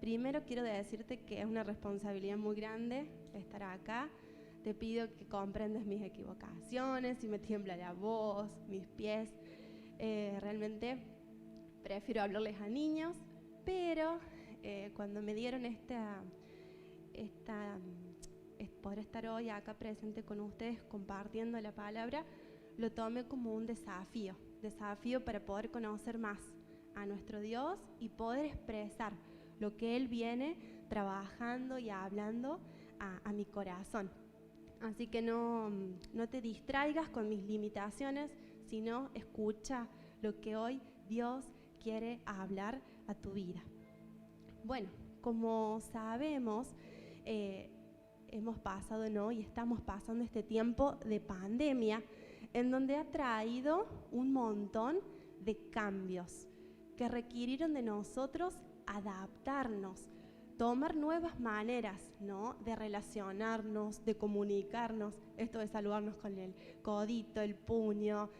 Primero quiero decirte que es una responsabilidad muy grande estar acá. Te pido que comprendas mis equivocaciones, si me tiembla la voz, mis pies. Realmente prefiero hablarles a niños, pero cuando me dieron poder estar hoy acá presente con ustedes compartiendo la palabra, lo tomé como un desafío para poder conocer más a nuestro Dios y poder expresar lo que Él viene trabajando y hablando a mi corazón. Así que no te distraigas con mis limitaciones, sino escucha lo que hoy Dios quiere hablar a tu vida. Bueno, como sabemos, hemos pasado, ¿no? Y estamos pasando este tiempo de pandemia, en donde ha traído un montón de cambios que requirieron de nosotros adaptarnos, tomar nuevas maneras, ¿no? De relacionarnos, de comunicarnos, esto de saludarnos con el codito, el puño,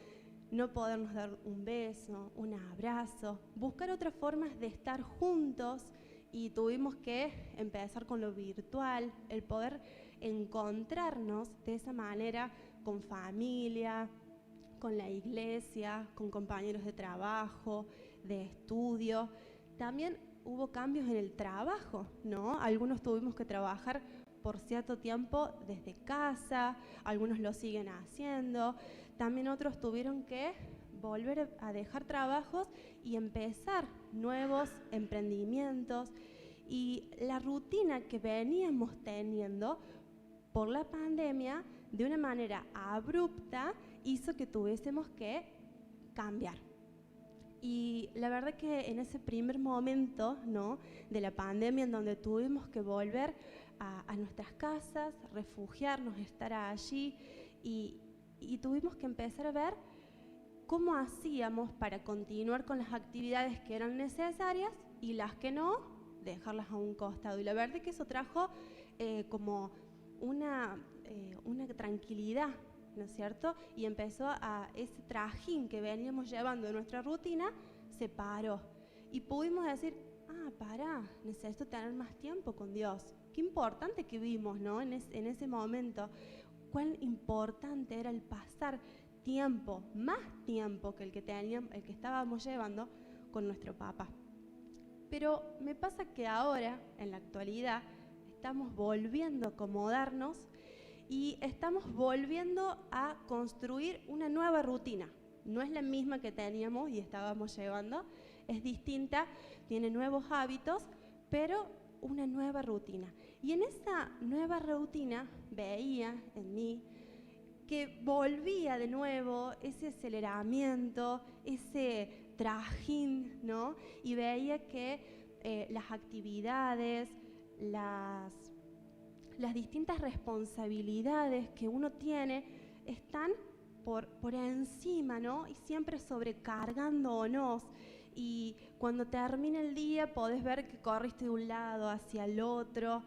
no podernos dar un beso, un abrazo, buscar otras formas de estar juntos, y tuvimos que empezar con lo virtual, el poder encontrarnos de esa manera con familia, con la iglesia, con compañeros de trabajo, de estudio. También hubo cambios en el trabajo, ¿no? Algunos tuvimos que trabajar por cierto tiempo desde casa, algunos lo siguen haciendo, también otros tuvieron que volver a dejar trabajos y empezar nuevos emprendimientos, y la rutina que veníamos teniendo por la pandemia de una manera abrupta hizo que tuviésemos que cambiar. Y la verdad que en ese primer momento, ¿no?, de la pandemia, en donde tuvimos que volver a nuestras casas, refugiarnos, estar allí, y tuvimos que empezar a ver cómo hacíamos para continuar con las actividades que eran necesarias y las que no, dejarlas a un costado. Y la verdad que eso trajo como una tranquilidad, ¿no es cierto? Y empezó a ese trajín que veníamos llevando de nuestra rutina, se paró. Y pudimos decir, pará, necesito tener más tiempo con Dios. Qué importante que vimos, ¿no? En ese momento, cuán importante era el pasar tiempo, más tiempo que el que estábamos llevando con nuestro papá. Pero me pasa que ahora, en la actualidad, estamos volviendo a acomodarnos y estamos volviendo a construir una nueva rutina. No es la misma que teníamos y estábamos llevando, es distinta, tiene nuevos hábitos, pero una nueva rutina. Y en esa nueva rutina veía en mí que volvía de nuevo ese aceleramiento, ese trajín, ¿no? Y veía que las actividades, las distintas responsabilidades que uno tiene están por encima, ¿no? Y siempre sobrecargándonos. Y cuando termina el día podés ver que corriste de un lado hacia el otro,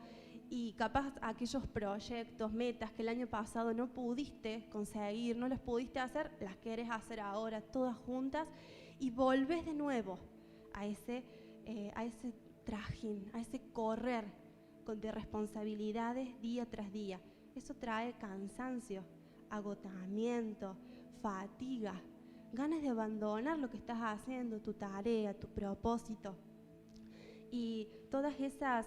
y capaz aquellos proyectos, metas que el año pasado no pudiste conseguir, no las pudiste hacer, las querés hacer ahora todas juntas, y volvés de nuevo a ese trajín, a ese correr de responsabilidades día tras día. Eso trae cansancio, agotamiento, fatiga, ganas de abandonar lo que estás haciendo, tu tarea, tu propósito. Y todas esas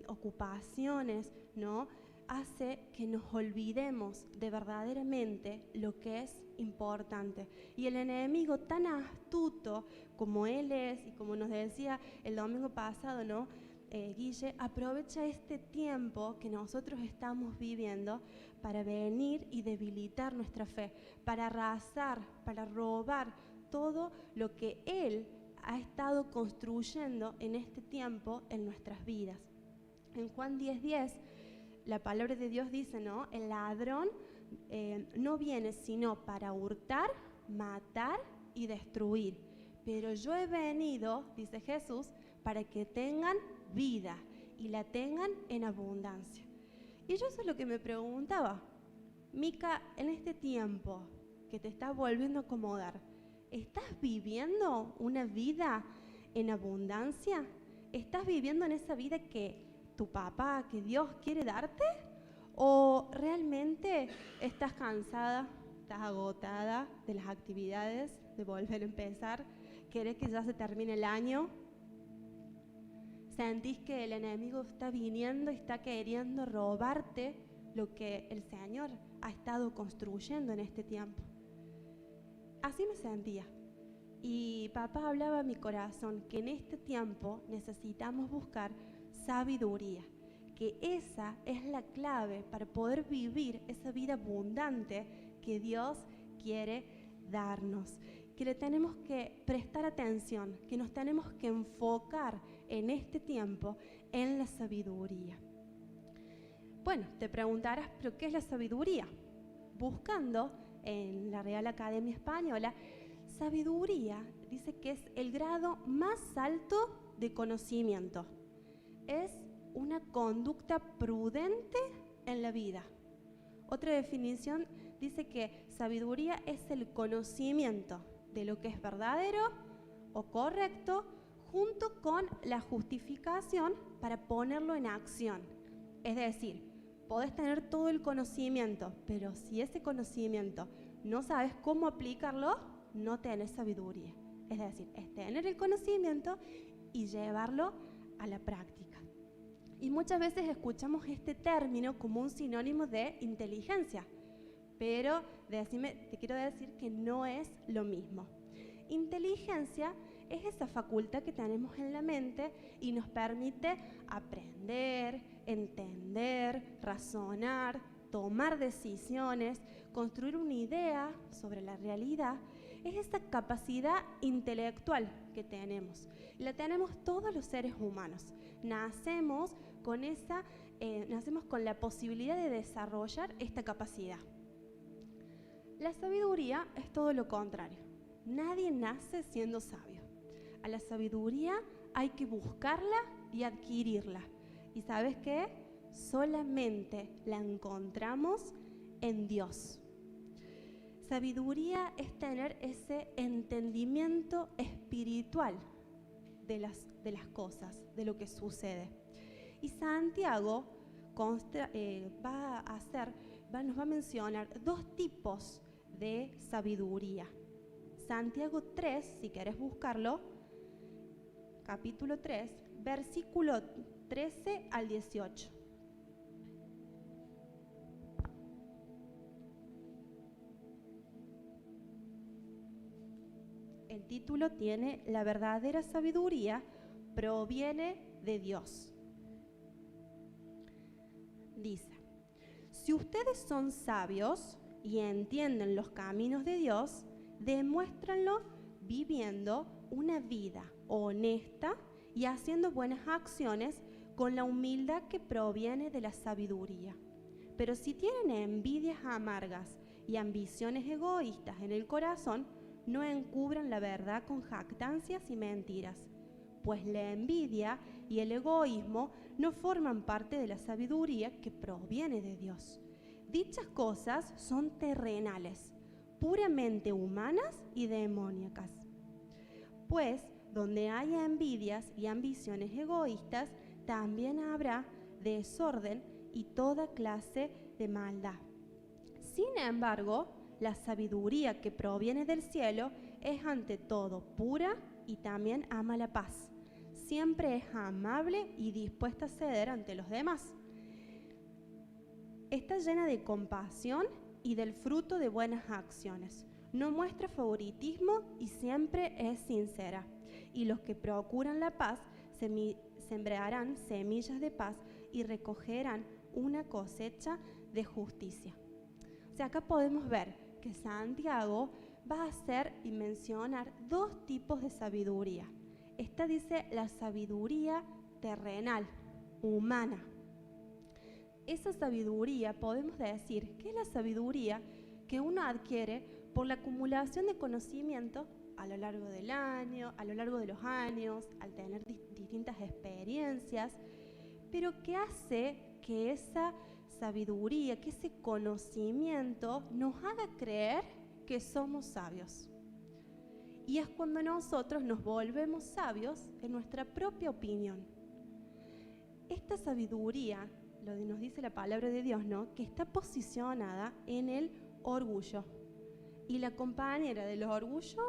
ocupaciones, ¿no?, hace que nos olvidemos de verdaderamente lo que es importante. Y el enemigo, tan astuto como él es, y como nos decía el domingo pasado, ¿no?, Guille, aprovecha este tiempo que nosotros estamos viviendo para venir y debilitar nuestra fe, para arrasar, para robar todo lo que él ha estado construyendo en este tiempo en nuestras vidas. En Juan 10:10, la palabra de Dios dice, ¿no?, el ladrón no viene sino para hurtar, matar y destruir. Pero yo he venido, dice Jesús, para que tengan vida y la tengan en abundancia. Y yo eso es lo que me preguntaba. Mica, en este tiempo que te estás volviendo a acomodar, ¿estás viviendo una vida en abundancia? ¿Estás viviendo en esa vida que tu papá, que Dios quiere darte? ¿O realmente estás cansada, estás agotada de las actividades, de volver a empezar? ¿Querés que ya se termine el año? ¿Sentís que el enemigo está viniendo y está queriendo robarte lo que el Señor ha estado construyendo en este tiempo? Así me sentía. Y papá hablaba a mi corazón que en este tiempo necesitamos buscar sabiduría, que esa es la clave para poder vivir esa vida abundante que Dios quiere darnos, que le tenemos que prestar atención, que nos tenemos que enfocar en este tiempo en la sabiduría. Bueno, te preguntarás, ¿pero qué es la sabiduría? Buscando en la Real Academia Española, sabiduría dice que es el grado más alto de conocimiento. Es una conducta prudente en la vida. Otra definición dice que sabiduría es el conocimiento de lo que es verdadero o correcto junto con la justificación para ponerlo en acción. Es decir, podés tener todo el conocimiento, pero si ese conocimiento no sabes cómo aplicarlo, no tenés sabiduría. Es decir, es tener el conocimiento y llevarlo a la práctica. Y muchas veces escuchamos este término como un sinónimo de inteligencia, pero te quiero decir que no es lo mismo. Inteligencia es esa facultad que tenemos en la mente y nos permite aprender, entender, razonar, tomar decisiones, construir una idea sobre la realidad. Es esa capacidad intelectual que tenemos. La tenemos todos los seres humanos. Nacemos con la posibilidad de desarrollar esta capacidad. La sabiduría es todo lo contrario. Nadie nace siendo sabio. A la sabiduría hay que buscarla y adquirirla. ¿Y sabes qué? Solamente la encontramos en Dios. Sabiduría es tener ese entendimiento espiritual de las cosas, de lo que sucede. Y Santiago nos va a mencionar dos tipos de sabiduría. Santiago 3, si querés buscarlo, capítulo 3, versículo 13 al 18. El título tiene La verdadera sabiduría proviene de Dios. Dice, si ustedes son sabios y entienden los caminos de Dios, demuéstranlo viviendo una vida honesta y haciendo buenas acciones con la humildad que proviene de la sabiduría. Pero si tienen envidias amargas y ambiciones egoístas en el corazón, no encubran la verdad con jactancias y mentiras, pues la envidia y el egoísmo no forman parte de la sabiduría que proviene de Dios. Dichas cosas son terrenales, puramente humanas y demoníacas. Pues donde haya envidias y ambiciones egoístas, también habrá desorden y toda clase de maldad. Sin embargo, la sabiduría que proviene del cielo es ante todo pura y también ama la paz. Siempre es amable y dispuesta a ceder ante los demás. Está llena de compasión y del fruto de buenas acciones. No muestra favoritismo y siempre es sincera. Y los que procuran la paz sembrarán semillas de paz y recogerán una cosecha de justicia. O sea, acá podemos ver que Santiago va a hacer y mencionar dos tipos de sabiduría. Esta dice la sabiduría terrenal, humana. Esa sabiduría, podemos decir, que es la sabiduría que uno adquiere por la acumulación de conocimiento a lo largo del año, a lo largo de los años, al tener distintas experiencias, pero que hace que esa sabiduría, que ese conocimiento nos haga creer que somos sabios. y es cuando nosotros nos volvemos sabios en nuestra propia opinión. Esta sabiduría, nos dice la palabra de Dios, ¿no?, que está posicionada en el orgullo. Y la compañera del orgullo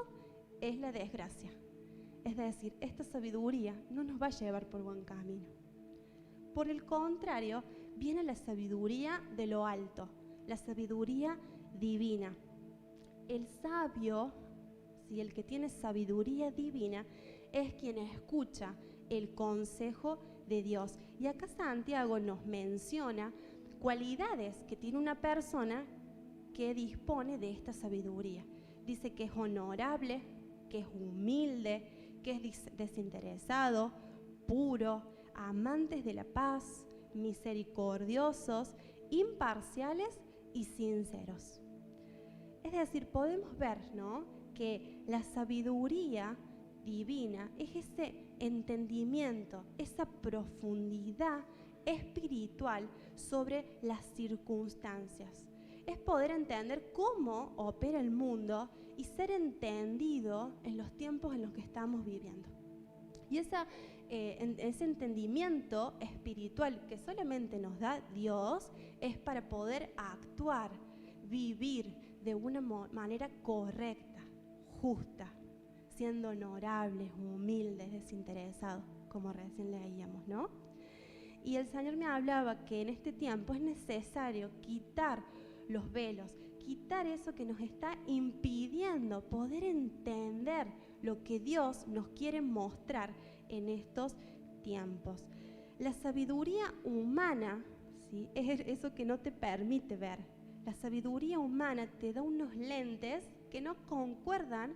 es la desgracia. Es decir, esta sabiduría no nos va a llevar por buen camino. Por el contrario, viene la sabiduría de lo alto, la sabiduría divina. El sabio, ¿sí?, el que tiene sabiduría divina, es quien escucha el consejo de Dios. Y acá Santiago nos menciona cualidades que tiene una persona que dispone de esta sabiduría. Dice que es honorable, que es humilde, que es desinteresado, puro, amantes de la paz, misericordiosos, imparciales y sinceros. Es decir, podemos ver, ¿no?, que la sabiduría divina es ese entendimiento, esa profundidad espiritual sobre las circunstancias. Es poder entender cómo opera el mundo y ser entendido en los tiempos en los que estamos viviendo. Y ese entendimiento espiritual que solamente nos da Dios es para poder actuar, vivir de una manera correcta, justa, siendo honorables, humildes, desinteresados, como recién leíamos, ¿no? Y el Señor me hablaba que en este tiempo es necesario quitar los velos, quitar eso que nos está impidiendo poder entender lo que Dios nos quiere mostrar en estos tiempos. La sabiduría humana, ¿sí?, es eso que no te permite ver. La sabiduría humana te da unos lentes que no concuerdan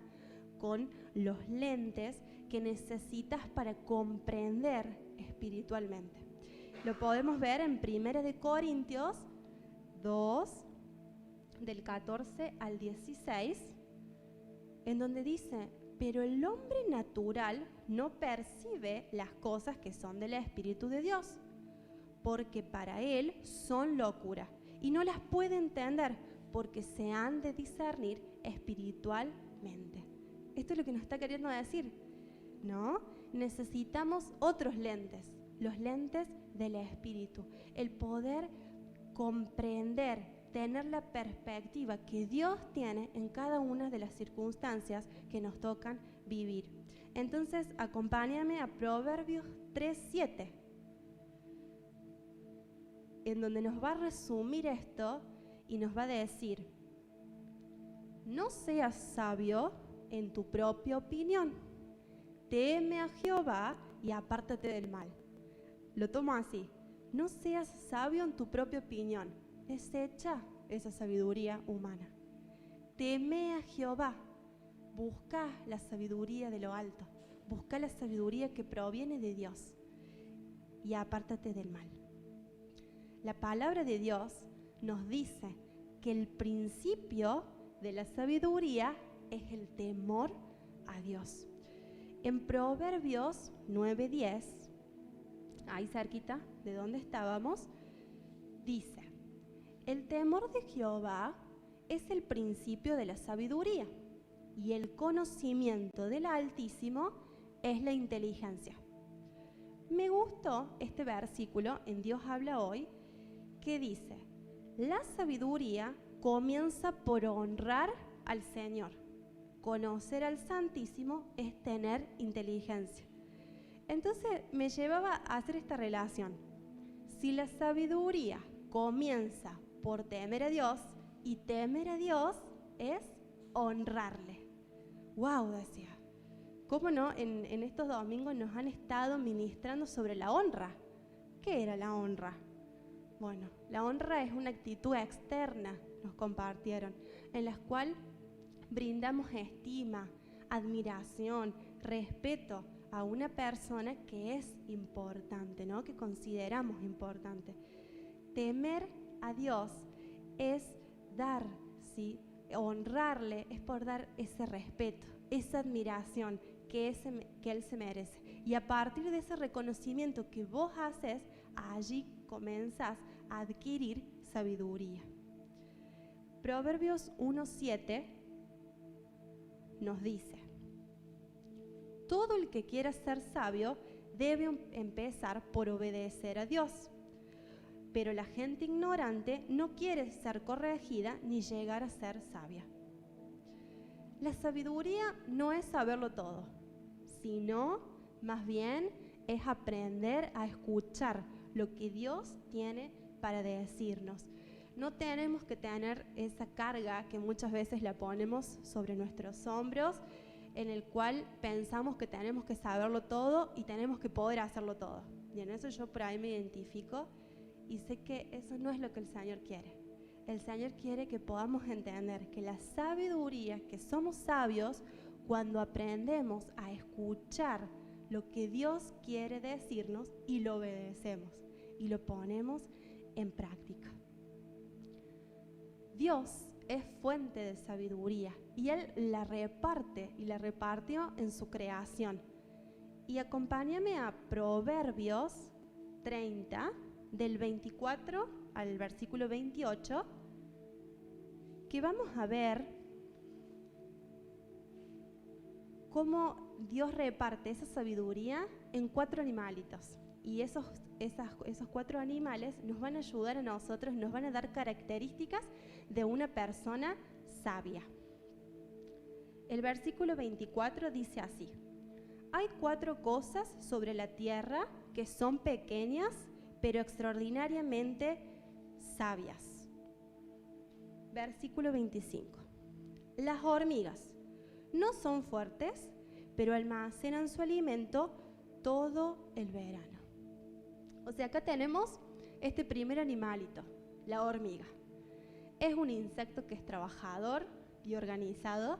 con los lentes que necesitas para comprender espiritualmente. Lo podemos ver en 1 Corintios 2, del 14 al 16, en donde dice: pero el hombre natural no percibe las cosas que son del Espíritu de Dios, porque para él son locura, y no las puede entender, porque se han de discernir espiritualmente. Esto es lo que nos está queriendo decir, ¿no? Necesitamos otros lentes, los lentes del Espíritu, el poder comprender, tener la perspectiva que Dios tiene en cada una de las circunstancias que nos tocan vivir. Entonces, acompáñame a Proverbios 3:7, en donde nos va a resumir esto y nos va a decir: no seas sabio en tu propia opinión, teme a Jehová y apártate del mal. Lo tomo así: no seas sabio en tu propia opinión, desecha esa sabiduría humana, teme a Jehová, busca la sabiduría de lo alto, busca la sabiduría que proviene de Dios y apártate del mal. La palabra de Dios nos dice que el principio de la sabiduría es el temor a Dios. En Proverbios 9:10, ahí cerquita de donde estábamos, dice: el temor de Jehová es el principio de la sabiduría, y el conocimiento del Altísimo es la inteligencia. Me gustó este versículo en Dios habla hoy, que dice: la sabiduría comienza por honrar al Señor. Conocer al Santísimo es tener inteligencia. Entonces me llevaba a hacer esta relación. Si la sabiduría comienza por temer a Dios, y temer a Dios es honrarle. ¡Wow!, decía. ¿Cómo no? En estos domingos nos han estado ministrando sobre la honra. ¿Qué era la honra? Bueno, la honra es una actitud externa, nos compartieron, en la cual brindamos estima, admiración, respeto a una persona que es importante, ¿no?, que consideramos importante. Temer a Dios es dar, ¿sí?, honrarle es por dar ese respeto, esa admiración que Él se merece. Y a partir de ese reconocimiento que vos haces, allí comenzás a adquirir sabiduría. Proverbios 1:7 nos dice: todo el que quiera ser sabio debe empezar por obedecer a Dios. Pero la gente ignorante no quiere ser corregida ni llegar a ser sabia. La sabiduría no es saberlo todo, sino más bien es aprender a escuchar lo que Dios tiene para decirnos. No tenemos que tener esa carga que muchas veces la ponemos sobre nuestros hombros, en el cual pensamos que tenemos que saberlo todo y tenemos que poder hacerlo todo. Y en eso yo por ahí me identifico y sé que eso no es lo que el Señor quiere. El Señor quiere que podamos entender que la sabiduría, que somos sabios cuando aprendemos a escuchar lo que Dios quiere decirnos y lo obedecemos y lo ponemos en práctica. Dios es fuente de sabiduría y Él la reparte y la repartió en su creación. Y acompáñame a Proverbios 30, del 24 al versículo 28, que vamos a ver cómo Dios reparte esa sabiduría en 4 animalitos. Y esos 4 animales nos van a ayudar a nosotros, nos van a dar características de una persona sabia. El versículo 24 dice así: hay 4 cosas sobre la tierra que son pequeñas, pero extraordinariamente sabias. Versículo 25. Las hormigas no son fuertes, pero almacenan su alimento todo el verano. O sea, acá tenemos este primer animalito, la hormiga. Es un insecto que es trabajador y organizado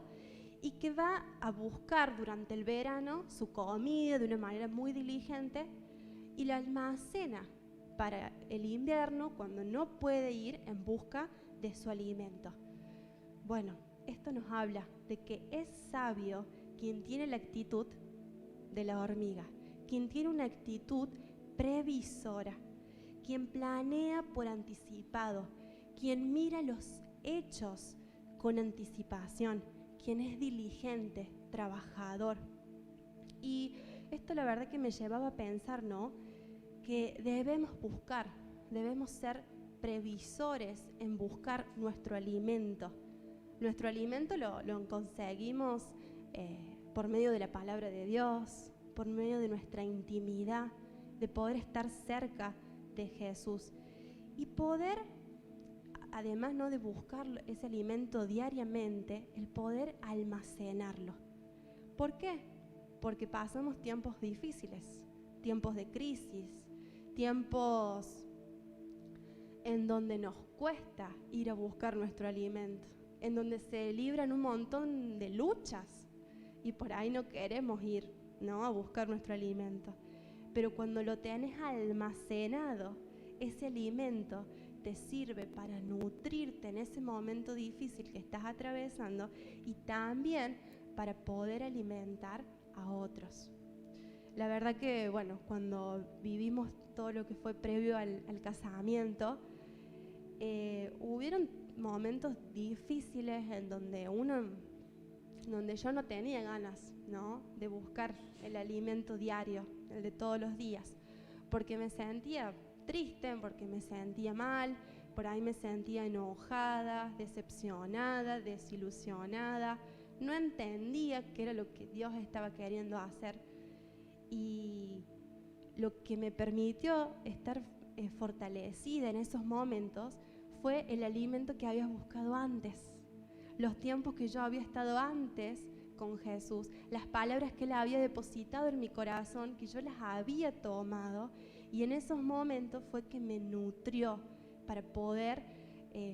y que va a buscar durante el verano su comida de una manera muy diligente y la almacena para el invierno cuando no puede ir en busca de su alimento. Bueno, esto nos habla de que es sabio quien tiene la actitud de la hormiga, quien tiene una actitud previsora, quien planea por anticipado, quien mira los hechos con anticipación, quien es diligente, trabajador. Y esto la verdad que me llevaba a pensar, ¿no?, que debemos ser previsores en buscar nuestro alimento. Nuestro alimento lo conseguimos por medio de la palabra de Dios, por medio de nuestra intimidad, de poder estar cerca de Jesús y poder, además, ¿no?, de buscar ese alimento diariamente, el poder almacenarlo. ¿Por qué? Porque pasamos tiempos difíciles, tiempos de crisis, tiempos en donde nos cuesta ir a buscar nuestro alimento, en donde se libran un montón de luchas y por ahí no queremos ir, ¿no?, a buscar nuestro alimento. Pero cuando lo tenés almacenado, ese alimento te sirve para nutrirte en ese momento difícil que estás atravesando y también para poder alimentar a otros. La verdad que, bueno, cuando vivimos todo lo que fue previo al casamiento, hubieron momentos difíciles en donde yo no tenía ganas, ¿no?, de buscar el alimento diario, el de todos los días, porque me sentía triste, porque me sentía mal, por ahí me sentía enojada, decepcionada, desilusionada, no entendía qué era lo que Dios estaba queriendo hacer. Y lo que me permitió estar fortalecida en esos momentos fue el alimento que había buscado antes, los tiempos que yo había estado antes con Jesús, las palabras que Él había depositado en mi corazón, que yo las había tomado, y en esos momentos fue que me nutrió para poder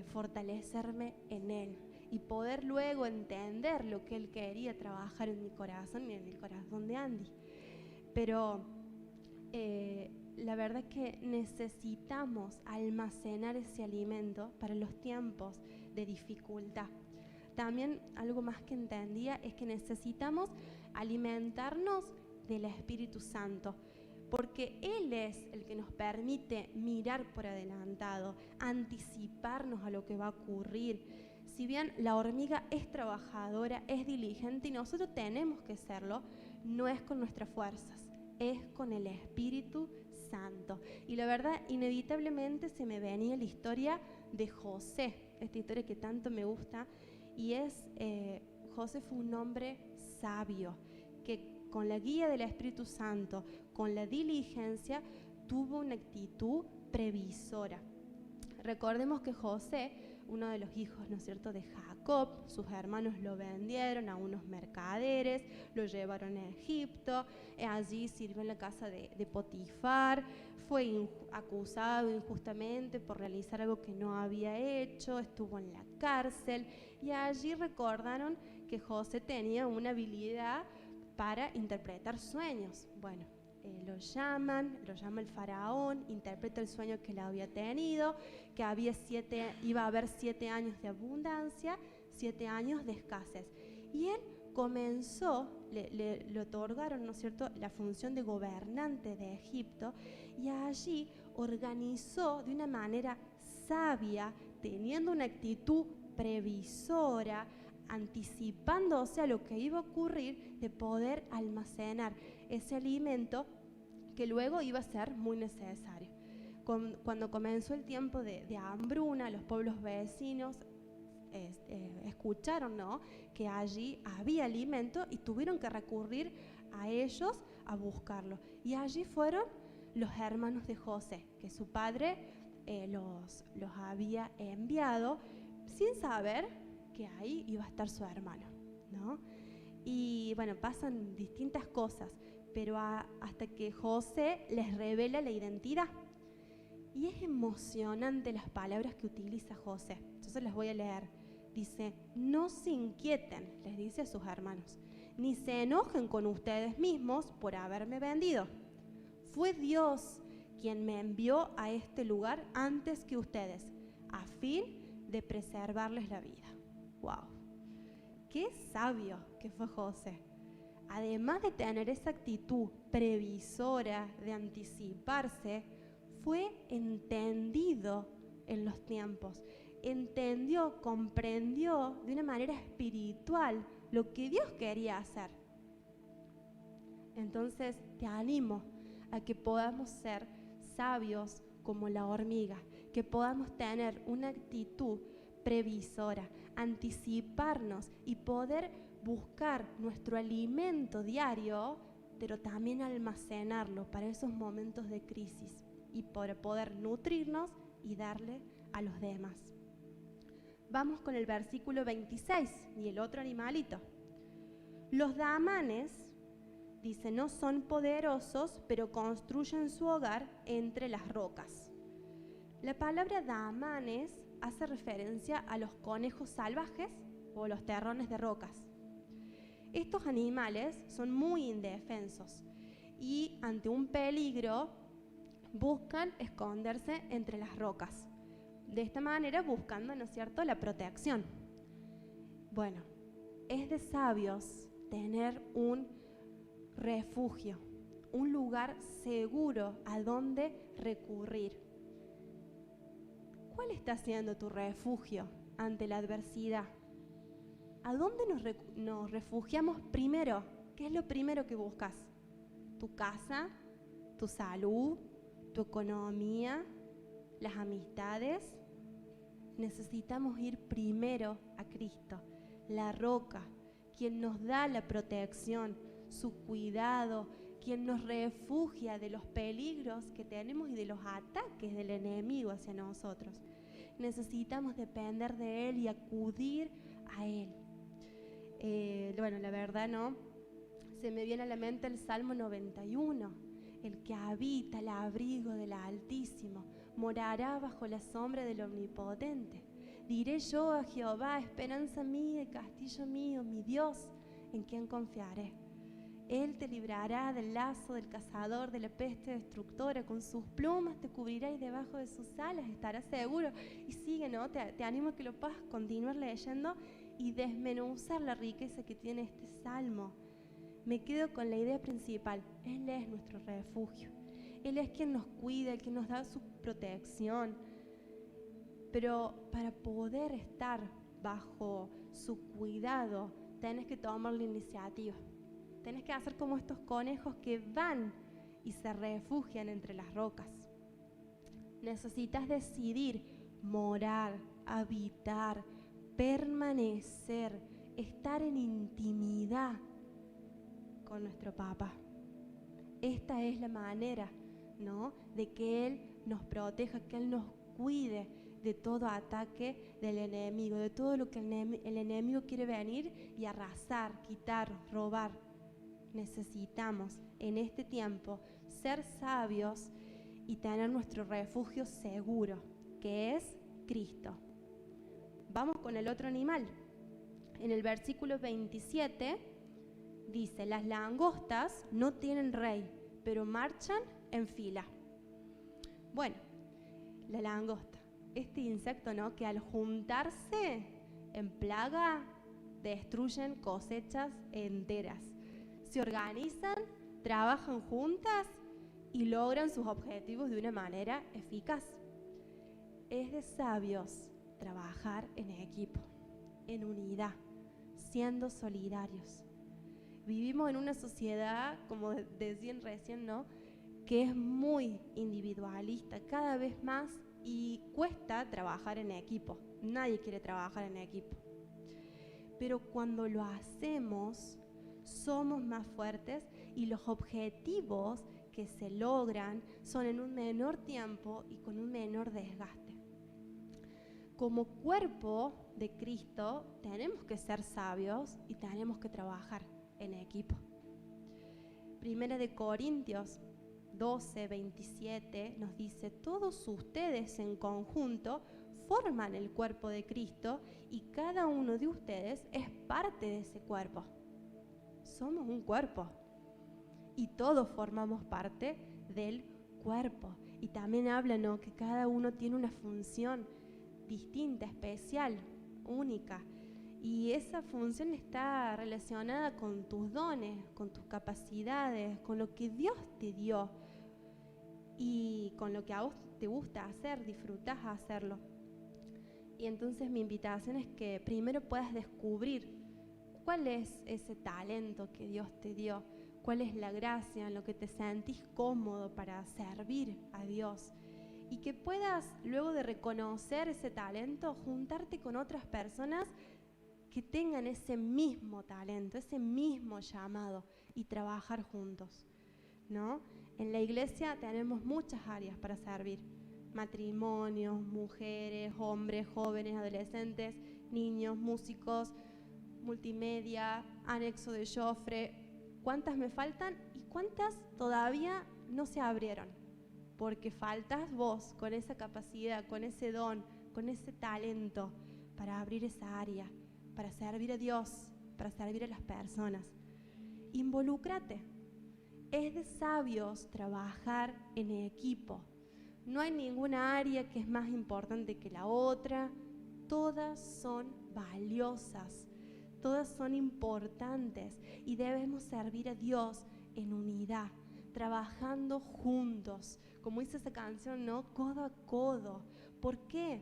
fortalecerme en Él y poder luego entender lo que Él quería trabajar en mi corazón y en el corazón de Andy. Pero la verdad es que necesitamos almacenar ese alimento para los tiempos de dificultad. También algo más que entendía es que necesitamos alimentarnos del Espíritu Santo, porque Él es el que nos permite mirar por adelantado, anticiparnos a lo que va a ocurrir. Si bien la hormiga es trabajadora, es diligente y nosotros tenemos que serlo, no es con nuestras fuerzas, es con el Espíritu Santo. Y la verdad, inevitablemente se me venía la historia de José, esta historia que tanto me gusta, y José fue un hombre sabio, que con la guía del Espíritu Santo, con la diligencia, tuvo una actitud previsora. Recordemos que José, uno de los hijos, ¿no es cierto?, de Jacob, sus hermanos lo vendieron a unos mercaderes, lo llevaron a Egipto, allí sirvió en la casa de Potifar, fue acusado injustamente por realizar algo que no había hecho, estuvo en la cárcel, y allí recordaron que José tenía una habilidad para interpretar sueños. Bueno, lo llama el faraón, interpreta el sueño que él había tenido, que iba a haber 7 años de abundancia, 7 años de escasez. Y él comenzó, le otorgaron, ¿no es cierto?, la función de gobernante de Egipto, y allí organizó de una manera sabia, teniendo una actitud previsora, anticipándose a lo que iba a ocurrir, de poder almacenar ese alimento que luego iba a ser muy necesario. Cuando comenzó el tiempo de hambruna, los pueblos vecinos escucharon, ¿no?, que allí había alimento y tuvieron que recurrir a ellos a buscarlo. Y allí fueron los hermanos de José, que su padre los había enviado sin saber que ahí iba a estar su hermano, ¿no? Y bueno, pasan distintas cosas, pero hasta que José les revela la identidad. Y es emocionante las palabras que utiliza José. Entonces las voy a leer. Dice: no se inquieten, les dice a sus hermanos, ni se enojen con ustedes mismos por haberme vendido. Fue Dios quien me envió a este lugar antes que ustedes, a fin de preservarles la vida. ¡Wow! ¡Qué sabio que fue José! Además de tener esa actitud previsora de anticiparse, fue entendido en los tiempos. Entendió, comprendió de una manera espiritual lo que Dios quería hacer. Entonces te animo a que podamos ser sabios como la hormiga, que podamos tener una actitud previsora, anticiparnos y poder buscar nuestro alimento diario, pero también almacenarlo para esos momentos de crisis y para poder nutrirnos y darle a los demás. Vamos con el versículo 26 y el otro animalito. Los damanes, dice, no son poderosos, pero construyen su hogar entre las rocas. La palabra damanes hace referencia a los conejos salvajes o los terrones de rocas. Estos animales son muy indefensos y ante un peligro buscan esconderse entre las rocas. De esta manera buscando, ¿no es cierto?, la protección. Bueno, es de sabios tener un refugio, un lugar seguro a donde recurrir. ¿Cuál está siendo tu refugio ante la adversidad? ¿A dónde nos refugiamos primero? ¿Qué es lo primero que buscas? ¿Tu casa? ¿Tu salud? ¿Tu economía? ¿Las amistades? Necesitamos ir primero a Cristo, la roca, quien nos da la protección, su cuidado, quien nos refugia de los peligros que tenemos y de los ataques del enemigo hacia nosotros. Necesitamos depender de Él y acudir a Él. Bueno, la verdad, ¿no? Se me viene a la mente el Salmo 91. El que habita el abrigo del Altísimo morará bajo la sombra del Omnipotente. Diré yo a Jehová, esperanza mía y castillo mío, mi Dios, en quien confiaré. Él te librará del lazo del cazador, de la peste destructora, con sus plumas te cubrirá y debajo de sus alas estarás seguro. Y sigue, ¿no? Te animo a que lo puedas continuar leyendo y desmenuzar la riqueza que tiene este salmo. Me quedo con la idea principal: Él es nuestro refugio, Él es quien nos cuida, el que nos da su protección. Pero para poder estar bajo su cuidado, tenés que tomar la iniciativa. Tenés que hacer como estos conejos que van y se refugian entre las rocas. Necesitas decidir morar, habitar, permanecer, estar en intimidad con nuestro papá. Esta es la manera, ¿no?, de que Él nos proteja, que Él nos cuide de todo ataque del enemigo, de todo lo que el enemigo quiere venir y arrasar, quitar, robar. Necesitamos en este tiempo ser sabios y tener nuestro refugio seguro, que es Cristo. Vamos con el otro animal. En el versículo 27 dice: las langostas no tienen rey, pero marchan en fila. Bueno, la langosta, este insecto, ¿no?, que al juntarse en plaga destruyen cosechas enteras. Se organizan, trabajan juntas y logran sus objetivos de una manera eficaz. Es de sabios trabajar en equipo, en unidad, siendo solidarios. Vivimos en una sociedad, como decían recién, ¿no?, que es muy individualista, cada vez más, y cuesta trabajar en equipo. Nadie quiere trabajar en equipo. Pero cuando lo hacemos, somos más fuertes y los objetivos que se logran son en un menor tiempo y con un menor desgaste. Como cuerpo de Cristo tenemos que ser sabios y tenemos que trabajar en equipo. Primera de Corintios 12:27 nos dice: todos ustedes en conjunto forman el cuerpo de Cristo y cada uno de ustedes es parte de ese cuerpo. Somos un cuerpo y todos formamos parte del cuerpo. Y también habla, ¿no?, que cada uno tiene una función distinta, especial, única. Y esa función está relacionada con tus dones, con tus capacidades, con lo que Dios te dio y con lo que a vos te gusta hacer, disfrutás hacerlo. Y entonces mi invitación es que primero puedas descubrir cuál es ese talento que Dios te dio, cuál es la gracia en lo que te sentís cómodo para servir a Dios. Y que puedas, luego de reconocer ese talento, juntarte con otras personas que tengan ese mismo talento, ese mismo llamado y trabajar juntos, ¿no? En la iglesia tenemos muchas áreas para servir: matrimonios, mujeres, hombres, jóvenes, adolescentes, niños, músicos, multimedia, anexo de Joffre. ¿Cuántas me faltan y cuántas todavía no se abrieron? Porque faltas vos con esa capacidad, con ese don, con ese talento para abrir esa área, para servir a Dios, para servir a las personas. Involúcrate. Es de sabios trabajar en equipo. No hay ninguna área que es más importante que la otra. Todas son valiosas, todas son importantes y debemos servir a Dios en unidad, trabajando juntos. Como dice esa canción, ¿no?, codo a codo. ¿Por qué?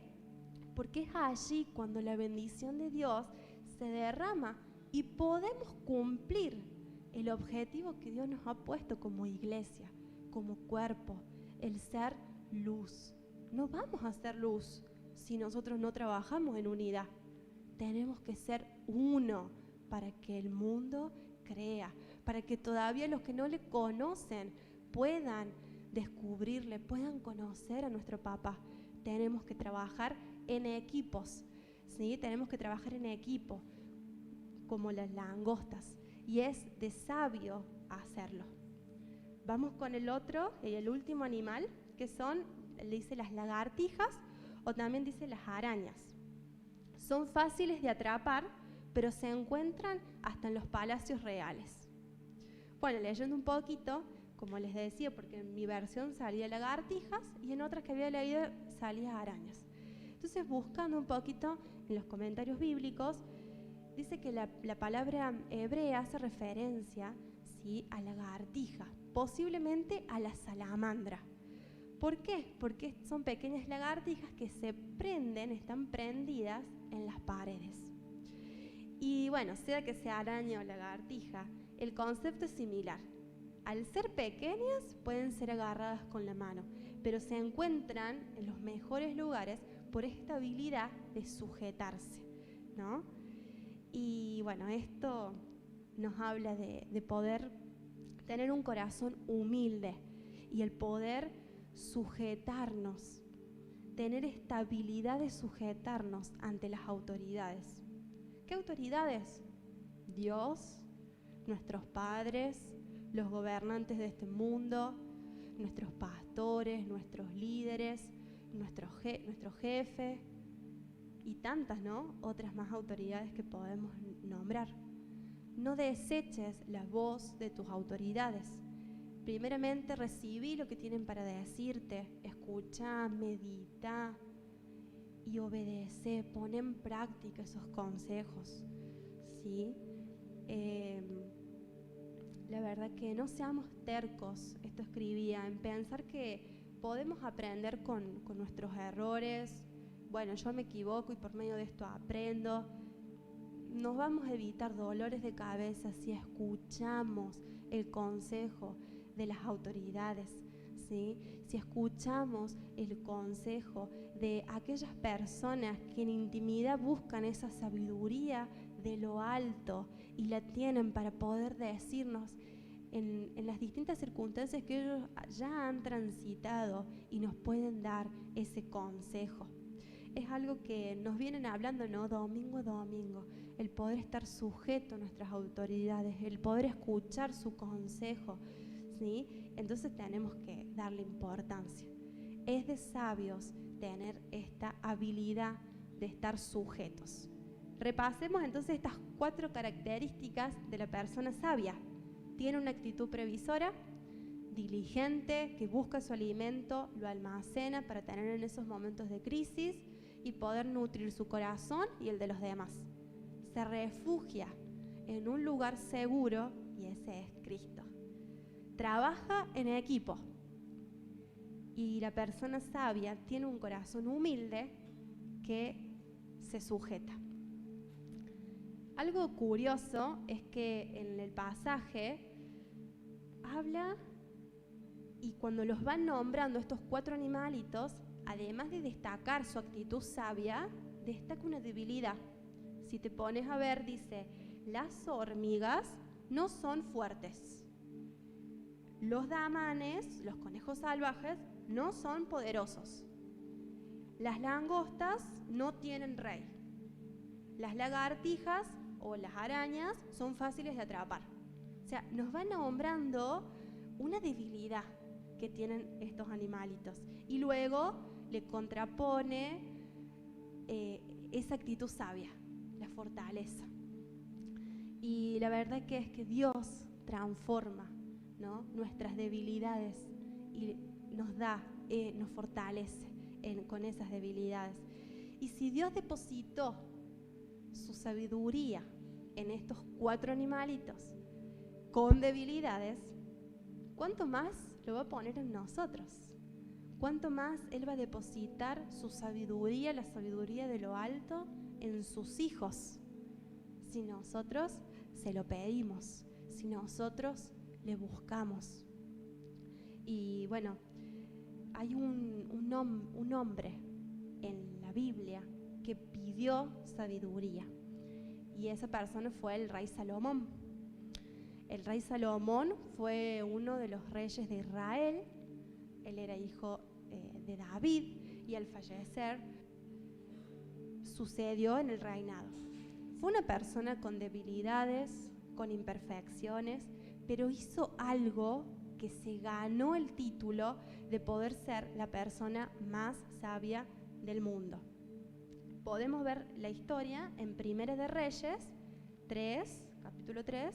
Porque es allí cuando la bendición de Dios se derrama y podemos cumplir el objetivo que Dios nos ha puesto como iglesia, como cuerpo, el ser luz. No vamos a ser luz si nosotros no trabajamos en unidad. Tenemos que ser uno para que el mundo crea, para que todavía los que no le conocen puedan descubrirle, puedan conocer a nuestro papá. Tenemos que trabajar en equipos, ¿sí? Tenemos que trabajar en equipo, como las langostas, y es de sabio hacerlo. Vamos con el otro y el último animal, que son, dice, las lagartijas, o también dice las arañas. Son fáciles de atrapar, pero se encuentran hasta en los palacios reales. Bueno, leyendo un poquito, como les decía, porque en mi versión salía lagartijas y en otras que había leído salía arañas. Entonces, buscando un poquito en los comentarios bíblicos, dice que la palabra hebrea hace referencia, ¿sí?, a lagartija, posiblemente a la salamandra. ¿Por qué? Porque son pequeñas lagartijas que se prenden, están prendidas en las paredes. Y bueno, sea que sea araña o lagartija, El concepto es similar. Al ser pequeñas pueden ser agarradas con la mano, pero se encuentran en los mejores lugares por esta habilidad de sujetarse, ¿no? Y bueno, esto nos habla de poder tener un corazón humilde y el poder sujetarnos, tener esta habilidad de sujetarnos ante las autoridades. ¿Qué autoridades? Dios, nuestros padres, los gobernantes de este mundo, nuestros pastores, nuestros líderes, nuestro jefe y tantas, ¿no? Otras más autoridades que podemos nombrar. No deseches la voz de tus autoridades. Primeramente recibí lo que tienen para decirte, escucha, medita y obedece, pon en práctica esos consejos, ¿sí? La verdad que no seamos tercos, esto escribía, en pensar que podemos aprender con nuestros errores. Bueno, yo me equivoco y por medio de esto aprendo. Nos vamos a evitar dolores de cabeza si escuchamos el consejo de las autoridades, ¿sí? Si escuchamos el consejo de aquellas personas que en intimidad buscan esa sabiduría de lo alto y la tienen para poder decirnos en las distintas circunstancias que ellos ya han transitado y nos pueden dar ese consejo. Es algo que nos vienen hablando, ¿no? Domingo a domingo, el poder estar sujeto a nuestras autoridades, el poder escuchar su consejo, ¿sí? Entonces tenemos que darle importancia. Es de sabios tener esta habilidad de estar sujetos. Repasemos entonces estas 4 características de la persona sabia. Tiene una actitud previsora, diligente, que busca su alimento, lo almacena para tener en esos momentos de crisis y poder nutrir su corazón y el de los demás. Se refugia en un lugar seguro y ese es Cristo. Trabaja en equipo y la persona sabia tiene un corazón humilde que se sujeta. Algo curioso es que en el pasaje habla y cuando los van nombrando estos 4 animalitos, además de destacar su actitud sabia, destaca una debilidad. Si te pones a ver, dice, las hormigas no son fuertes. Los damanes, los conejos salvajes, no son poderosos. Las langostas no tienen rey. Las lagartijas o las arañas son fáciles de atrapar. O sea, nos va nombrando una debilidad que tienen estos animalitos. Y luego le contrapone esa actitud sabia, la fortaleza. Y la verdad que es que Dios transforma, ¿no?, nuestras debilidades y nos da, nos fortalece con esas debilidades. Y si Dios depositó su sabiduría en estos 4 animalitos con debilidades, ¿cuánto más lo va a poner en nosotros? ¿Cuánto más Él va a depositar su sabiduría, la sabiduría de lo alto, en sus hijos? Si nosotros se lo pedimos, si nosotros le buscamos. Y bueno, hay un hombre en la Biblia que pidió sabiduría y esa persona fue el rey Salomón. El rey Salomón fue uno de los reyes de Israel. Él era hijo de David y al fallecer sucedió en el reinado. Fue una persona con debilidades, con imperfecciones, pero hizo algo que se ganó el título de poder ser la persona más sabia del mundo. Podemos ver la historia en Primera de Reyes 3, capítulo 3,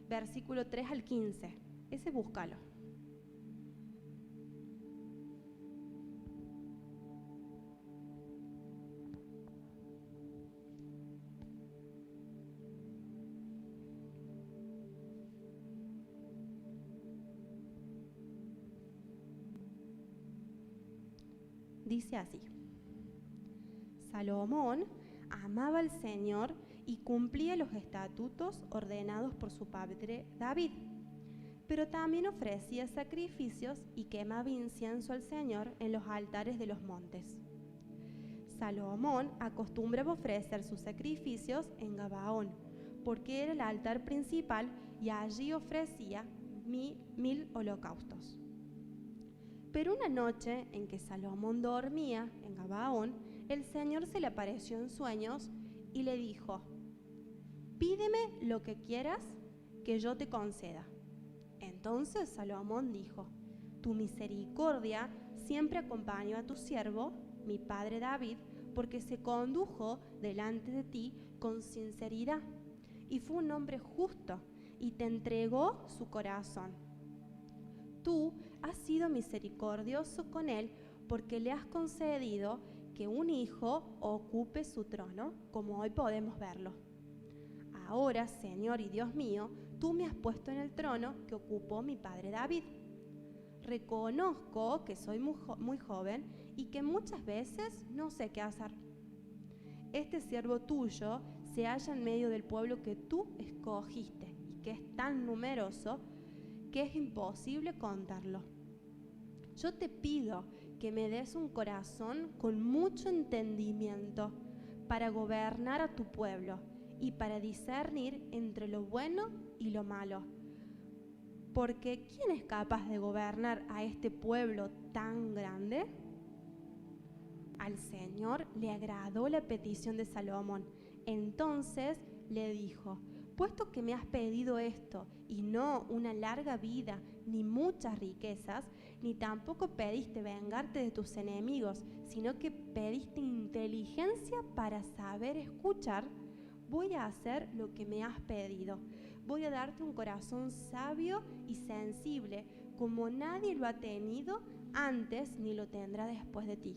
versículo 3 al 15. Ese búscalo. Dice así: Salomón amaba al Señor y cumplía los estatutos ordenados por su padre David. Pero también ofrecía sacrificios y quemaba incienso al Señor en los altares de los montes. Salomón acostumbraba ofrecer sus sacrificios en Gabaón, porque era el altar principal y allí ofrecía 1000 holocaustos. Pero una noche en que Salomón dormía en Gabaón, el Señor se le apareció en sueños y le dijo: «Pídeme lo que quieras que yo te conceda». Entonces Salomón dijo: «Tu misericordia siempre acompañó a tu siervo, mi padre David, porque se condujo delante de ti con sinceridad, y fue un hombre justo, y te entregó su corazón. Tú has sido misericordioso con él, porque le has concedido que un hijo ocupe su trono, como hoy podemos verlo. Ahora, Señor y Dios mío, tú me has puesto en el trono que ocupó mi padre David. Reconozco que soy muy joven y que muchas veces no sé qué hacer. Este siervo tuyo se halla en medio del pueblo que tú escogiste y que es tan numeroso que es imposible contarlo. Yo te pido que me des un corazón con mucho entendimiento para gobernar a tu pueblo y para discernir entre lo bueno y lo malo. Porque ¿quién es capaz de gobernar a este pueblo tan grande?». Al Señor le agradó la petición de Salomón. Entonces le dijo: «Puesto que me has pedido esto, y no una larga vida, ni muchas riquezas, ni tampoco pediste vengarte de tus enemigos, sino que pediste inteligencia para saber escuchar, voy a hacer lo que me has pedido. Voy a darte un corazón sabio y sensible, como nadie lo ha tenido antes ni lo tendrá después de ti.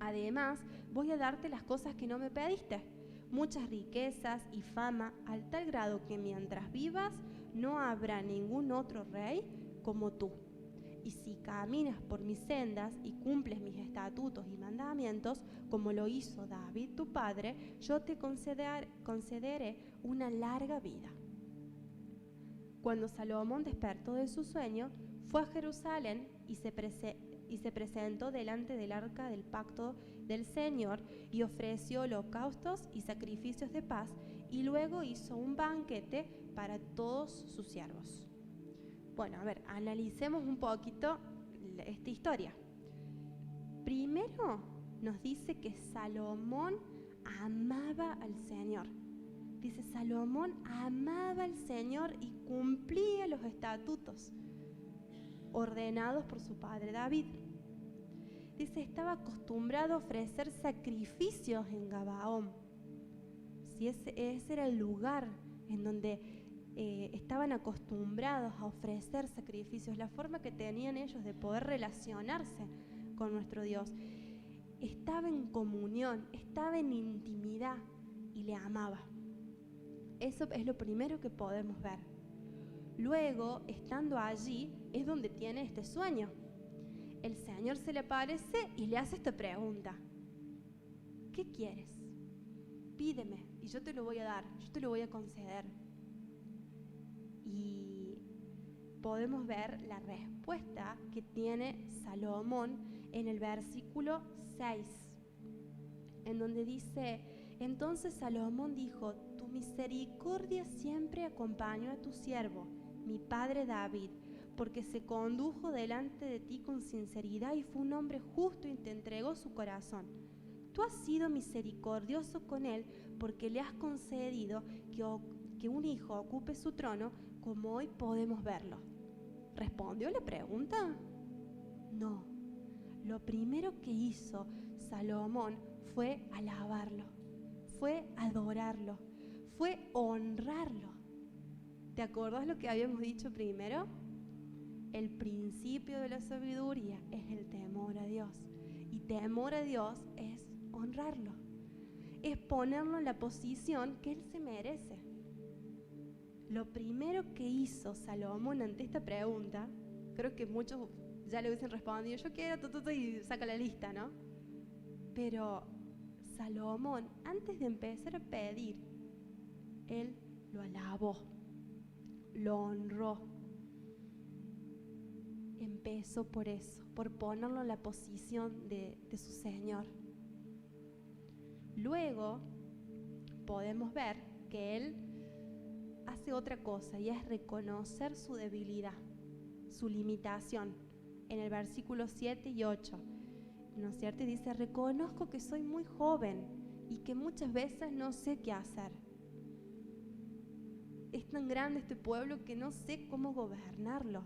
Además, voy a darte las cosas que no me pediste, muchas riquezas y fama, al tal grado que mientras vivas no habrá ningún otro rey como tú. Y si caminas por mis sendas y cumples mis estatutos y mandamientos, como lo hizo David tu padre, yo te concederé una larga vida». Cuando Salomón despertó de su sueño, fue a Jerusalén y se presentó delante del arca del pacto del Señor y ofreció holocaustos y sacrificios de paz, y luego hizo un banquete para todos sus siervos. Bueno, a ver, analicemos un poquito esta historia. Primero nos dice que Salomón amaba al Señor. Dice: Salomón amaba al Señor y cumplía los estatutos ordenados por su padre David. Dice: estaba acostumbrado a ofrecer sacrificios en Gabaón. Si ese era el lugar en donde estaban acostumbrados a ofrecer sacrificios, la forma que tenían ellos de poder relacionarse con nuestro Dios. Estaba en comunión, estaba en intimidad y le amaba. Eso es lo primero que podemos ver. Luego, estando allí, es donde tiene este sueño. El Señor se le aparece y le hace esta pregunta: ¿qué quieres? Pídeme y yo te lo voy a dar, yo te lo voy a conceder. Y podemos ver la respuesta que tiene Salomón en el versículo 6, en donde dice: entonces Salomón dijo: tu misericordia siempre acompañó a tu siervo, mi padre David, porque se condujo delante de ti con sinceridad y fue un hombre justo y te entregó su corazón. Tú has sido misericordioso con él porque le has concedido que un hijo ocupe su trono, como hoy podemos verlo. ¿Respondió la pregunta? No. Lo primero que hizo Salomón fue alabarlo, fue adorarlo, fue honrarlo. ¿Te acordás lo que habíamos dicho primero? El principio de la sabiduría es el temor a Dios. Y temor a Dios es honrarlo. Es ponerlo en la posición que Él se merece. Lo primero que hizo Salomón ante esta pregunta, creo que muchos ya le hubiesen respondido: yo quiero, y saca la lista, ¿no? Pero Salomón, antes de empezar a pedir, él lo alabó, lo honró. Empezó por eso, por ponerlo en la posición de su Señor. Luego podemos ver que él hace otra cosa, y es reconocer su debilidad, su limitación. En el versículo 7 y 8, ¿no es cierto? Y dice: reconozco que soy muy joven y que muchas veces no sé qué hacer. Es tan grande este pueblo que no sé cómo gobernarlo.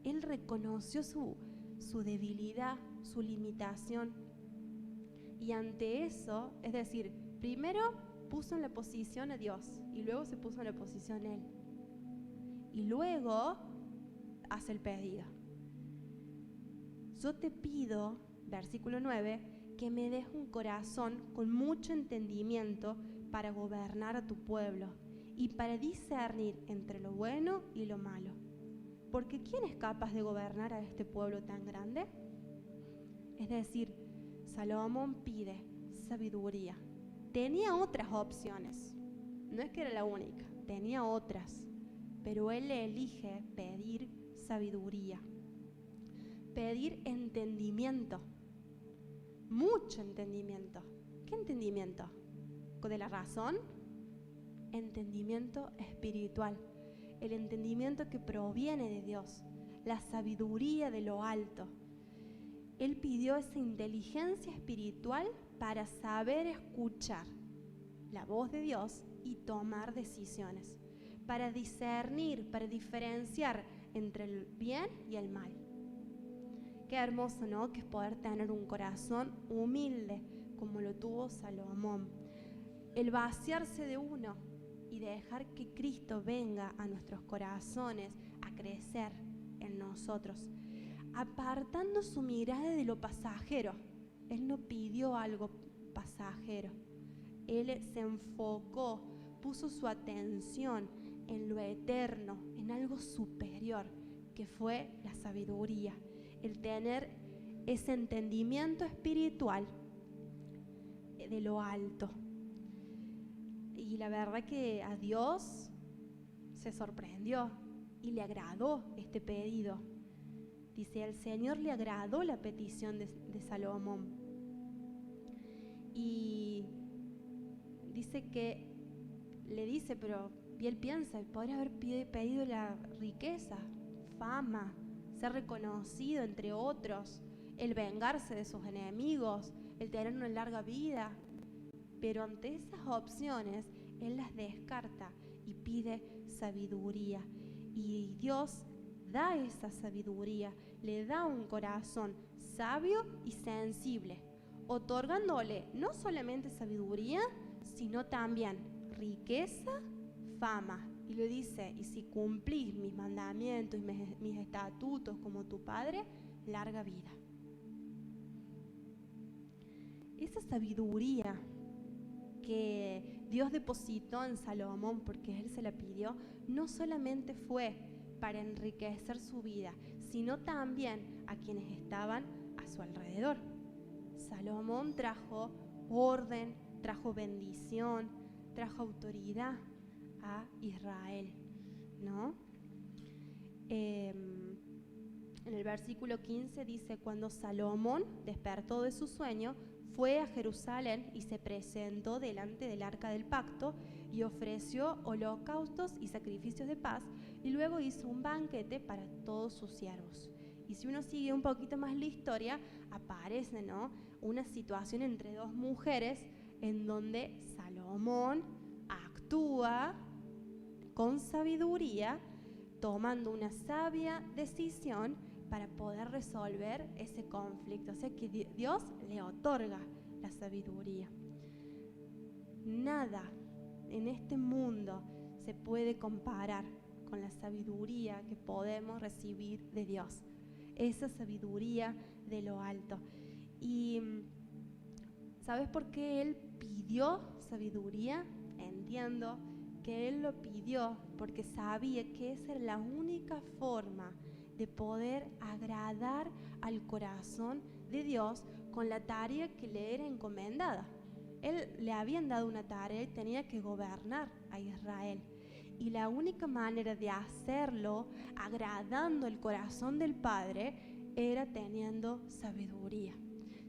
Él reconoció su debilidad, su limitación. Y ante eso, es decir, primero puso en la posición a Dios y luego se puso en la posición él. Y luego hace el pedido. Yo te pido, versículo 9, que me des un corazón con mucho entendimiento para gobernar a tu pueblo y para discernir entre lo bueno y lo malo. Porque ¿quién es capaz de gobernar a este pueblo tan grande? Es decir, Salomón pide sabiduría. Tenía otras opciones, no es que era la única, tenía otras, pero él elige pedir sabiduría, pedir entendimiento, mucho entendimiento. ¿Qué entendimiento? ¿De la razón? Entendimiento espiritual, el entendimiento que proviene de Dios, la sabiduría de lo alto. Él pidió esa inteligencia espiritual para saber escuchar la voz de Dios y tomar decisiones, para discernir, para diferenciar entre el bien y el mal. Qué hermoso, ¿no? Que es poder tener un corazón humilde como lo tuvo Salomón. El vaciarse de uno y dejar que Cristo venga a nuestros corazones a crecer en nosotros, apartando su mirada de lo pasajero. Él no pidió algo pasajero. Él se enfocó, puso su atención en lo eterno, en algo superior, que fue la sabiduría, el tener ese entendimiento espiritual de lo alto. Y la verdad que a Dios se sorprendió y le agradó este pedido. Dice, al Señor le agradó la petición de Salomón. Y dice que le dice, pero y él piensa, podría haber pedido la riqueza, fama, ser reconocido entre otros, el vengarse de sus enemigos, el tener una larga vida. Pero ante esas opciones, él las descarta y pide sabiduría. Y Dios da esa sabiduría, le da un corazón sabio y sensible, otorgándole no solamente sabiduría, sino también riqueza, fama. Y le dice, y si cumplís mis mandamientos y mis estatutos como tu Padre, larga vida. Esa sabiduría que Dios depositó en Salomón, porque él se la pidió, no solamente fue para enriquecer su vida, sino también a quienes estaban a su alrededor. Salomón trajo orden, trajo bendición, trajo autoridad a Israel, ¿no? En el versículo 15 dice, cuando Salomón despertó de su sueño, fue a Jerusalén y se presentó delante del arca del pacto y ofreció holocaustos y sacrificios de paz, y luego hizo un banquete para todos sus siervos. Y si uno sigue un poquito más la historia, aparece, ¿no?, una situación entre dos mujeres en donde Salomón actúa con sabiduría, tomando una sabia decisión para poder resolver ese conflicto. O sea que Dios le otorga la sabiduría. Nada en este mundo se puede comparar con la sabiduría que podemos recibir de Dios, esa sabiduría de lo alto. Y ¿sabes por qué Él pidió sabiduría? Entiendo que Él lo pidió porque sabía que esa era la única forma de poder agradar al corazón de Dios con la tarea que le era encomendada. Él le habían dado una tarea y tenía que gobernar a Israel. Y la única manera de hacerlo, agradando el corazón del Padre, era teniendo sabiduría.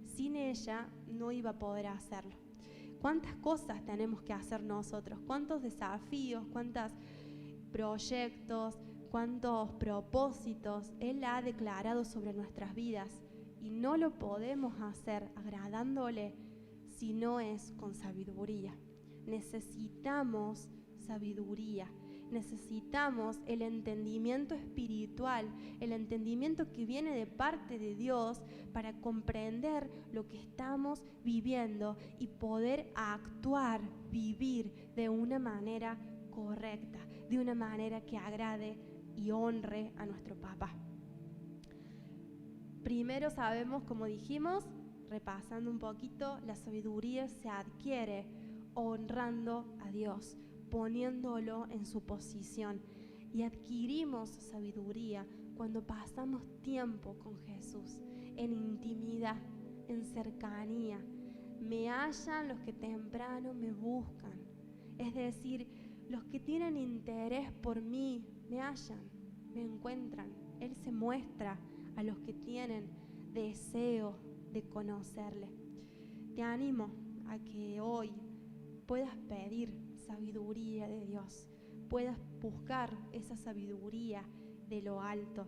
Sin ella no iba a poder hacerlo. ¿Cuántas cosas tenemos que hacer nosotros? ¿Cuántos desafíos? ¿Cuántos proyectos? ¿Cuántos propósitos Él ha declarado sobre nuestras vidas? Y no lo podemos hacer agradándole si no es con sabiduría. Necesitamos sabiduría. Necesitamos el entendimiento espiritual, el entendimiento que viene de parte de Dios para comprender lo que estamos viviendo y poder actuar, vivir de una manera correcta, de una manera que agrade y honre a nuestro papá. Primero sabemos, como dijimos, repasando un poquito, la sabiduría se adquiere honrando a Dios, poniéndolo en su posición. Y adquirimos sabiduría cuando pasamos tiempo con Jesús, en intimidad, en cercanía. Me hallan los que temprano me buscan. Es decir, los que tienen interés por mí, me hallan, me encuentran. Él se muestra a los que tienen deseo de conocerle. Te animo a que hoy puedas pedir sabiduría de Dios, puedas buscar esa sabiduría de lo alto.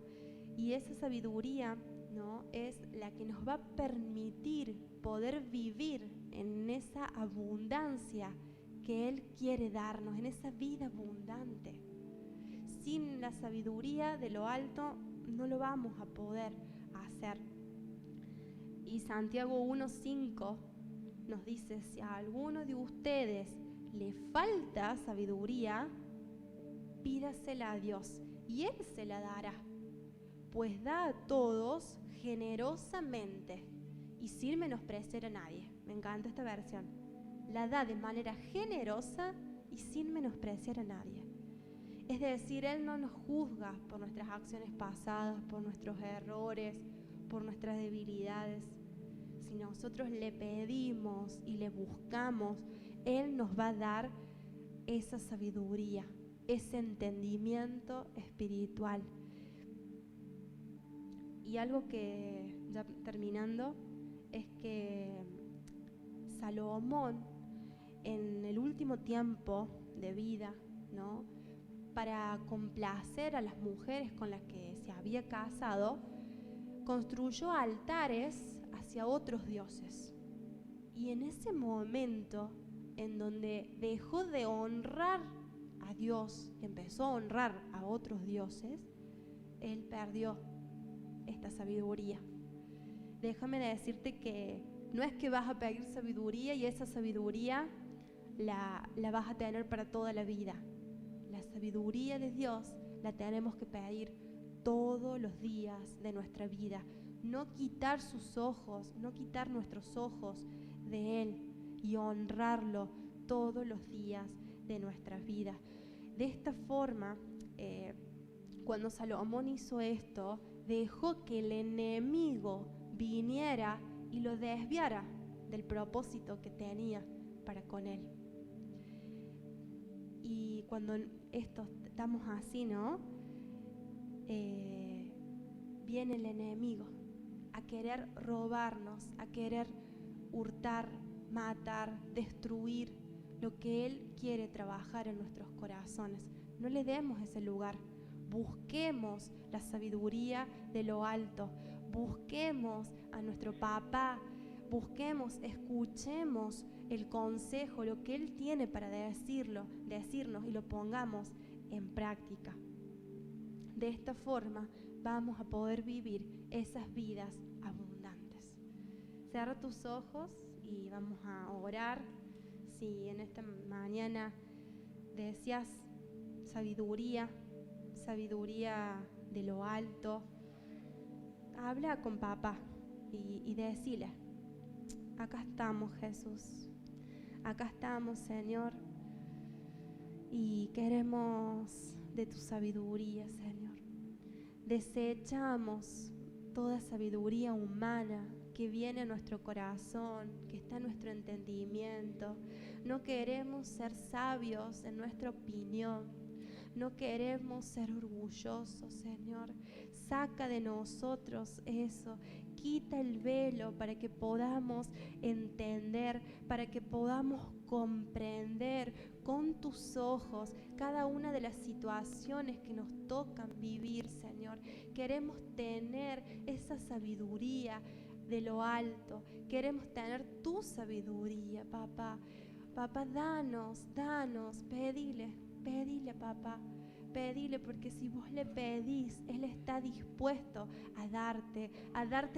Y esa sabiduría, ¿no?, es la que nos va a permitir poder vivir en esa abundancia que Él quiere darnos, en esa vida abundante. Sin la sabiduría de lo alto no lo vamos a poder hacer. Y Santiago 1:5 nos dice: si a alguno de ustedes le falta sabiduría, pídasela a Dios y Él se la dará, pues da a todos generosamente y sin menospreciar a nadie. Me encanta esta versión. La da de manera generosa y sin menospreciar a nadie. Es decir, Él no nos juzga por nuestras acciones pasadas, por nuestros errores, por nuestras debilidades. Si nosotros le pedimos y le buscamos, Él nos va a dar esa sabiduría, ese entendimiento espiritual. Y algo que, ya terminando, es que Salomón, en el último tiempo de vida, ¿no?, para complacer a las mujeres con las que se había casado, construyó altares hacia otros dioses. Y en ese momento en donde dejó de honrar a Dios y empezó a honrar a otros dioses, él perdió esta sabiduría. Déjame decirte que no es que vas a pedir sabiduría y esa sabiduría la vas a tener para toda la vida. La sabiduría de Dios la tenemos que pedir todos los días de nuestra vida. No quitar sus ojos, no quitar nuestros ojos de Él y honrarlo todos los días de nuestras vidas. De esta forma, cuando Salomón hizo esto, dejó que el enemigo viniera y lo desviara del propósito que tenía para con él. Y cuando estamos así, ¿no?, viene el enemigo a querer robarnos, a querer hurtar, matar, destruir lo que Él quiere trabajar en nuestros corazones. No le demos ese lugar. Busquemos la sabiduría de lo alto. Busquemos a nuestro papá. Busquemos, escuchemos el consejo, lo que Él tiene para decirnos y lo pongamos en práctica. De esta forma vamos a poder vivir esas vidas abundantes. Cierra tus ojos y vamos a orar. Si en esta mañana deseas sabiduría de lo alto, habla con papá y decile: acá estamos, Jesús, acá estamos, Señor, y queremos de tu sabiduría, Señor. Desechamos toda sabiduría humana que viene a nuestro corazón, que está en nuestro entendimiento. No queremos ser sabios en nuestra opinión. No queremos ser orgullosos, Señor. Saca de nosotros eso. Quita el velo para que podamos entender, para que podamos comprender con tus ojos cada una de las situaciones que nos tocan vivir, Señor. Queremos tener esa sabiduría de lo alto. Queremos tener tu sabiduría, papá. Papá, danos, pedile, papá. Pedile, porque si vos le pedís, Él está dispuesto a darte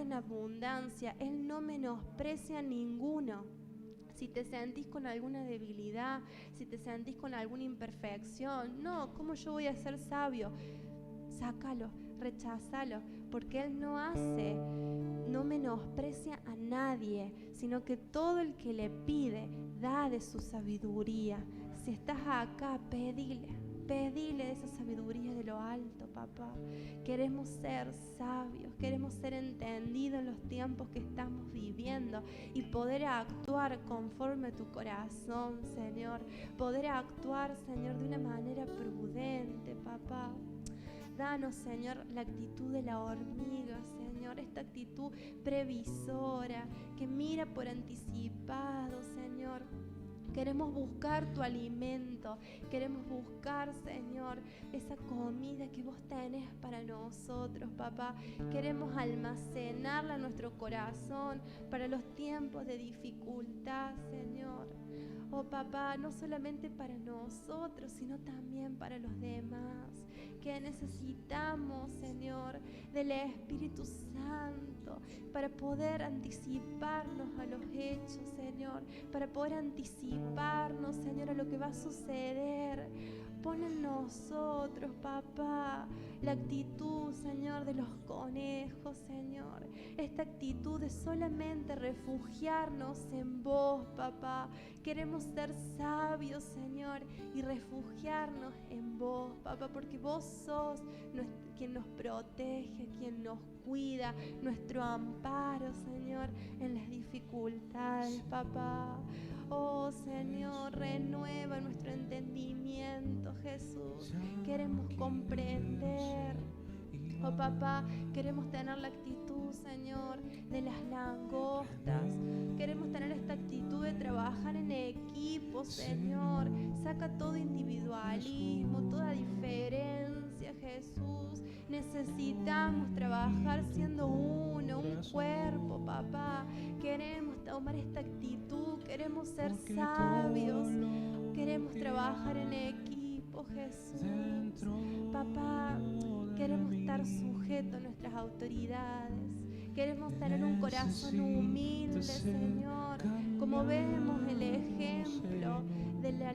en abundancia. Él no menosprecia a ninguno. Si te sentís con alguna debilidad, si te sentís con alguna imperfección, no, ¿cómo yo voy a ser sabio? Sácalo, recházalo, porque Él no menosprecia a nadie, sino que todo el que le pide, da de su sabiduría. Si estás acá, pedile de esa sabiduría de lo alto, papá. Queremos ser sabios, queremos ser entendidos en los tiempos que estamos viviendo y poder actuar conforme a tu corazón, Señor. Poder actuar, Señor, de una manera prudente, papá. Danos, Señor, la actitud de la hormiga, Señor, esta actitud previsora que mira por anticipado, Señor. Queremos buscar tu alimento, queremos buscar, Señor, esa comida que vos tenés para nosotros, papá. Queremos almacenarla en nuestro corazón para los tiempos de dificultad, Señor. Oh, papá, no solamente para nosotros, sino también para los demás, que necesitamos, Señor, del Espíritu Santo para poder anticiparnos a los hechos, Señor, para poder anticiparnos, Señor, a lo que va a suceder. Pon en nosotros, papá, la actitud, Señor, de los conejos, Señor. Esta actitud de solamente refugiarnos en vos, papá. Queremos ser sabios, Señor, y refugiarnos en vos, papá, porque vos sos quien nos protege, quien nos cuida, nuestro amparo, Señor, en las dificultades, papá. Oh, Señor, renueva nuestro entendimiento, Jesús. Queremos comprender. Oh, papá, queremos tener la actitud, Señor, de las langostas. Queremos tener esta actitud de trabajar en equipo, Señor. Saca todo individualismo, toda diferencia, Jesús. Necesitamos trabajar siendo uno, un cuerpo, papá. Queremos tomar esta actitud, queremos ser sabios, queremos trabajar en equipo, Jesús. Papá, queremos estar sujetos a nuestras autoridades. Queremos tener un corazón humilde, Señor, como vemos el ejemplo de la